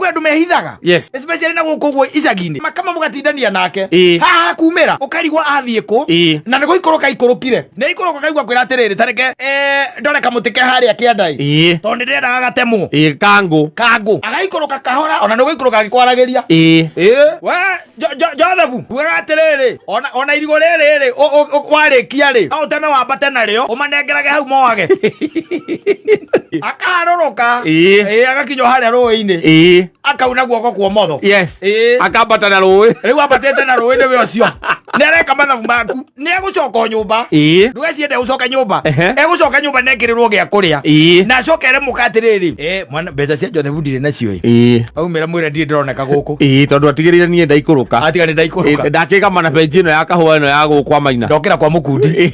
kwe ndumehithaga yes especially na guko icagini makama mugatindania nake haha kumira ukarigwa athie ku na niguo ikoroka ikorokire ne ikoroka kaigwa kwira atiriri tareke ndore kamutike haria kiandai tondu ndirenda gatemwo kangu agaikoroka kahora ona niguo ikoroka agikwaragiria we Jothabu kuga atiriri ona irigo riri warikia ri no uteme wambate nario umanengerage hau moage akaharoroka agakinywo haria rũĩ-inĩ akauna guoko kwa motho akambata na rũĩ rĩu ambatĩte na rũĩ nĩwe ũcio nĩareka mathabu maku nĩegũcoka nyũmba ndũgeciende gũcoka nyũmba egũcoka nyũmba nekĩrĩrwo gĩa kũrĩa na acoke ere mũka atĩrĩrĩ mwana mbeca cia Jothabu ndirĩ nacio aumĩra mwĩre ndirĩ ndĩroneka gũkũ tondũ atigĩrĩire niĩ ndaikũrũka atiga nĩ ndaikũrũka ndakĩgama na benji ĩno ya kahũa ĩno ya gũkwa Maina ndokĩra kwa mũkundi